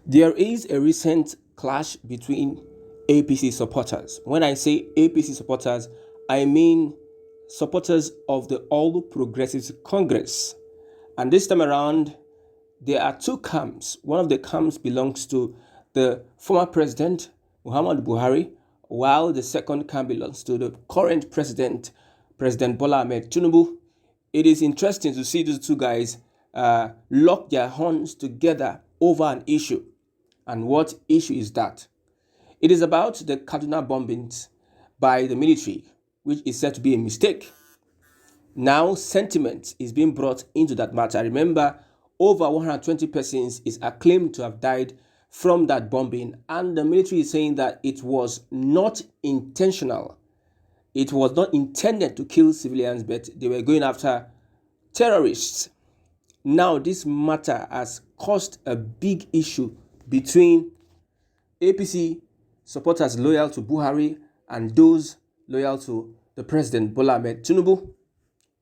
There is a recent clash between APC supporters. When I say APC supporters, I mean supporters of the All Progressives Congress. And this time around, there are two camps. One of the camps belongs to the former president, Muhammadu Buhari, while the second camp belongs to the current president, President Bola Ahmed Tinubu. It is interesting to see these two guys lock their horns together over an issue. And what issue is that? It is about the Kaduna bombings by the military, which is said to be a mistake. Now, sentiment is being brought into that matter. Remember, over 120 persons is acclaimed to have died from that bombing, and the military is saying that it was not intentional. It was not intended to kill civilians, but they were going after terrorists. Now, this matter has caused a big issue between APC supporters loyal to Buhari and those loyal to the president Bola Ahmed Tinubu.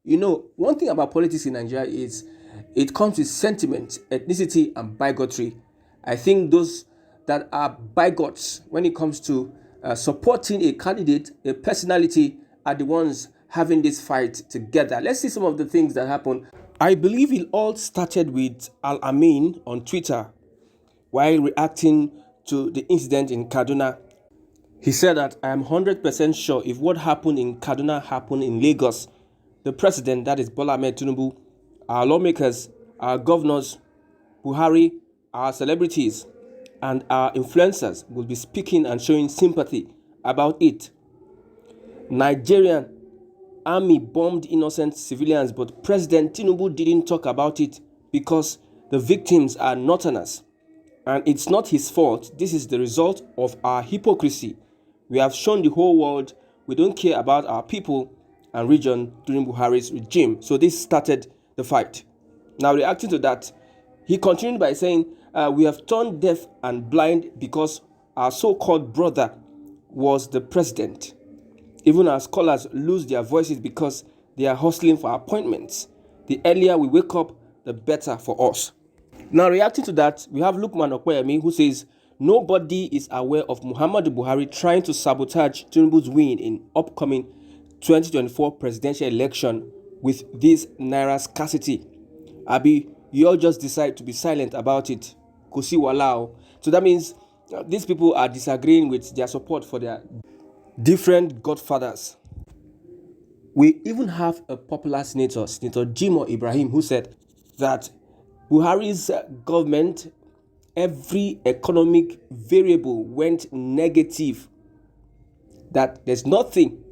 You know, one thing about politics in Nigeria is it comes with sentiment, ethnicity, and bigotry. I think those that are bigots when it comes to supporting a candidate, a personality, are the ones having this fight together. Let's see some of the things that happened. I believe it all started with Al Amin on Twitter while reacting to the incident in Kaduna. He said that I am 100% sure if what happened in Kaduna happened in Lagos, the president, that is Bola Ahmed Tinubu, our lawmakers, our governors, Buhari, our celebrities, and our influencers will be speaking and showing sympathy about it. Nigerian army bombed innocent civilians, but President Tinubu didn't talk about it because the victims are northerners. And it's not his fault. This is the result of our hypocrisy. We have shown the whole world we don't care about our people and region during Buhari's regime. So this started the fight. Now, reacting to that, he continued by saying, we have turned deaf and blind because our so-called brother was the president. Even our scholars lose their voices because they are hustling for appointments. The earlier we wake up, the better for us. Now, reacting to that, we have Lukman Okoyemi, who says, nobody is aware of Muhammadu Buhari trying to sabotage Tinubu's win in upcoming 2024 presidential election with this naira scarcity. Abi, you all just decide to be silent about it. Kusi walao. So that means these people are disagreeing with their support for their different godfathers. We even have a popular senator, Senator Jimo Ibrahim, who said that Buhari's government, every economic variable went negative, that there's nothing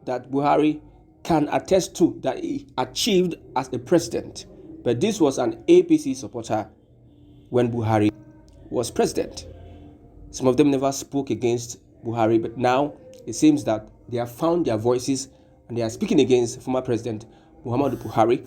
that Buhari can attest to that he achieved as a president. But this was an APC supporter when Buhari was president. Some of them never spoke against Buhari, but now it seems that they have found their voices and they are speaking against former President Muhammadu Buhari.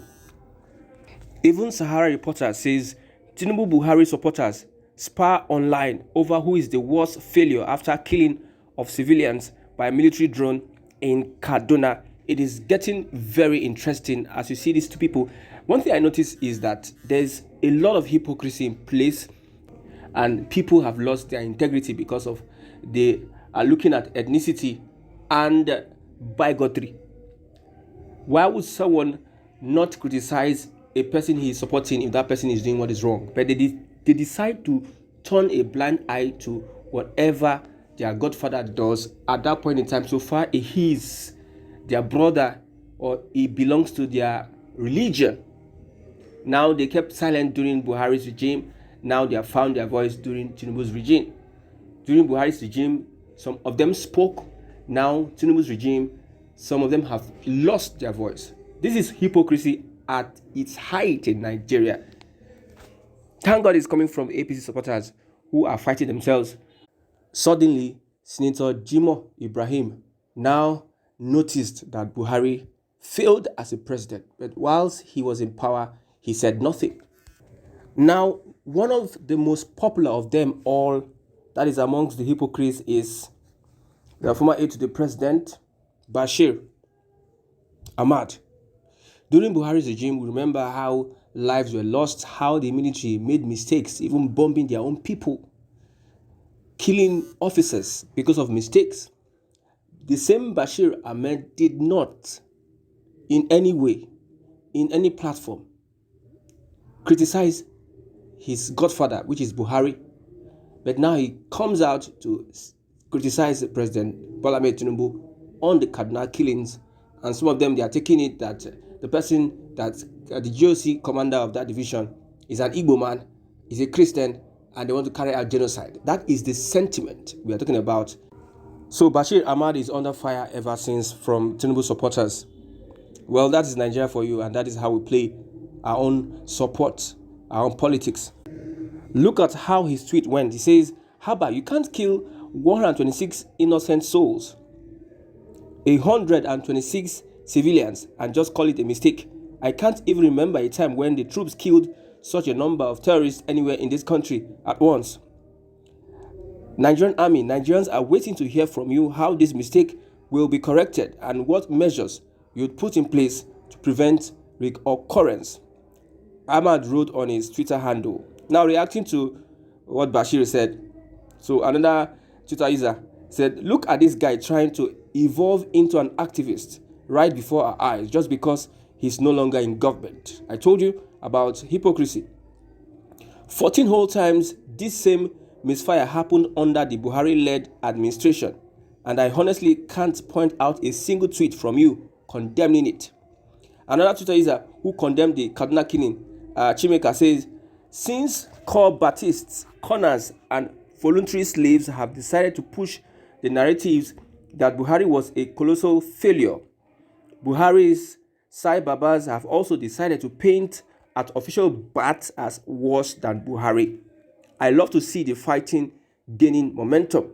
Even Sahara Reporter says Tinubu Buhari supporters spar online over who is the worst failure after killing of civilians by a military drone in Kaduna. It is getting very interesting as you see these two people. One thing I notice is that there's a lot of hypocrisy in place and people have lost their integrity because of they are looking at ethnicity and bigotry. Why would someone not criticize a person he is supporting if that person is doing what is wrong? But they decide to turn a blind eye to whatever their godfather does at that point in time. So far, he is their brother or he belongs to their religion. Now they kept silent during Buhari's regime. Now they have found their voice during Tinubu's regime. During Buhari's regime, some of them spoke. Now Tinubu's regime, some of them have lost their voice. This is hypocrisy at its height in Nigeria. Thank God it's coming from APC supporters who are fighting themselves. Suddenly, Senator Jimo Ibrahim now noticed that Buhari failed as a president, but whilst he was in power, he said nothing. Now, one of the most popular of them all, that is amongst the hypocrites, is the former aide to the president, Bashir Ahmad. During Buhari's regime, we remember how lives were lost, how the military made mistakes, even bombing their own people, killing officers because of mistakes. The same Bashir Ahmed did not in any way, in any platform, criticize his godfather, which is Buhari, but now he comes out to criticize President Bola Ahmed Tinubu on the Kaduna killings, and some of them, they are taking it that the person that the GOC commander of that division is an Igbo man, is a Christian, and they want to carry out genocide. That is the sentiment we are talking about. So Bashir Ahmad is under fire ever since from Tinubu supporters. Well, that is Nigeria for you, and that is how we play our own support, our own politics. Look at how his tweet went. He says, "Haba, you can't kill 126 innocent souls, 126 civilians, and just call it a mistake. I can't even remember a time when the troops killed such a number of terrorists anywhere in this country at once. Nigerian army, Nigerians are waiting to hear from you how this mistake will be corrected and what measures you would put in place to prevent reoccurrence," Ahmad wrote on his Twitter handle. Now, reacting to what Bashir said, so another Twitter user said, "Look at this guy trying to evolve into an activist right before our eyes just because he's no longer in government. I told you about hypocrisy. 14 whole times this same misfire happened under the Buhari-led administration, and I honestly can't point out a single tweet from you condemning it." Another Twitter user who condemned the Kaduna killing, Chimeka, says, "Since core Baptists, corners, and voluntary slaves have decided to push the narratives that Buhari was a colossal failure, Buhari's Sai Babas have also decided to paint at official bats as worse than Buhari. I love to see the fighting gaining momentum."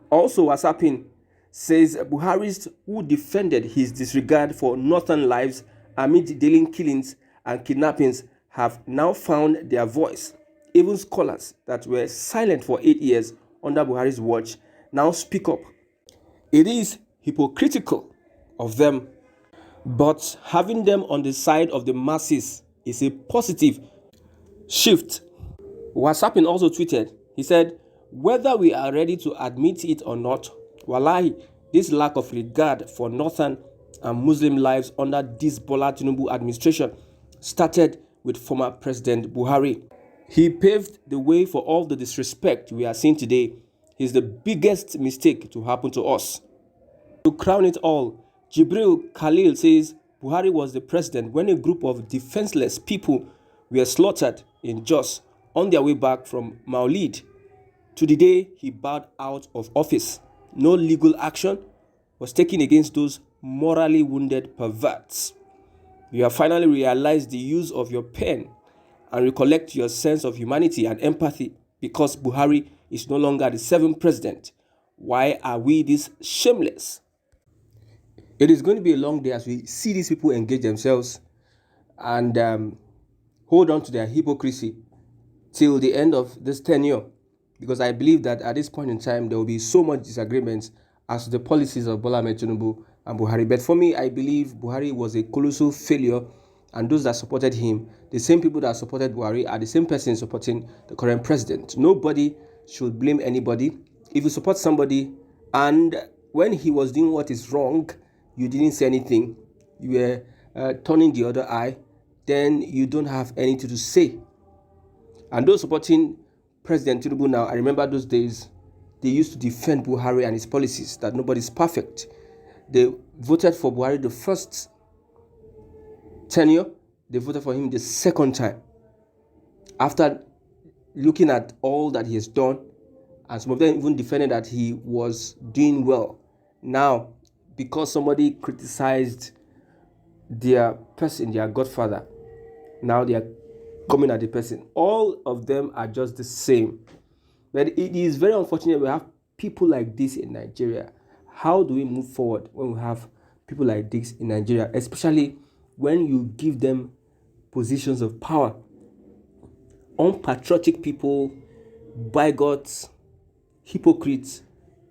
Also, Wasapin says Buhari's who defended his disregard for northern lives amid daily killings and kidnappings have now found their voice. Even scholars that were silent for 8 years under Buhari's watch now speak up. It is hypocritical of them, but having them on the side of the masses is a positive shift. Wasapin also tweeted, he said, "Whether we are ready to admit it or not, wallahi, this lack of regard for northern and Muslim lives under this Bola Tinubu administration started with former President Buhari. He paved the way for all the disrespect we are seeing today. He's the biggest mistake to happen to us." To crown it all, Jibril Khalil says Buhari was the president when a group of defenseless people were slaughtered in Jos on their way back from Maulid. To the day he bowed out of office, no legal action was taken against those morally wounded perverts. You have finally realized the use of your pen and recollect your sense of humanity and empathy because Buhari is no longer the seventh president. Why are we this shameless? It is going to be a long day as we see these people engage themselves and hold on to their hypocrisy till the end of this tenure, because I believe that at this point in time there will be so much disagreements as to the policies of Bola Ahmed Tinubu and Buhari. But for me, I believe Buhari was a colossal failure, and those that supported him, the same people that supported Buhari, are the same person supporting the current president. Nobody should blame anybody. If you support somebody and when he was doing what is wrong, you didn't say anything, you were turning the other eye, then you don't have anything to say. And those supporting President Tinubu now, I remember those days, they used to defend Buhari and his policies, that nobody's perfect. They voted for Buhari the first tenure, they voted for him the second time. After looking at all that he has done, and some of them even defended that he was doing well. Now, because somebody criticized their person, their godfather, now they are coming at the person. All of them are just the same. But it is very unfortunate we have people like this in Nigeria. How do we move forward when we have people like this in Nigeria, especially when you give them positions of power? Unpatriotic people, bigots, hypocrites,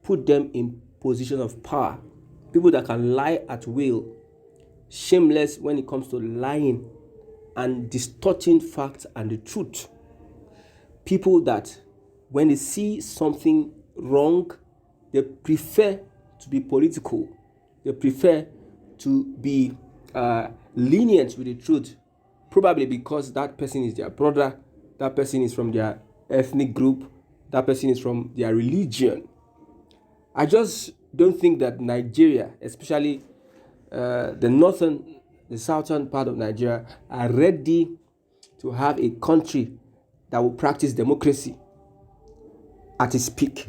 put them in positions of power. People that can lie at will, shameless when it comes to lying, and distorting facts and the truth. People that, when they see something wrong, they prefer to be political. They prefer to be lenient with the truth, probably because that person is their brother, that person is from their ethnic group, that person is from their religion. I just don't think that Nigeria, especially the southern part of Nigeria, are ready to have a country that will practice democracy at its peak.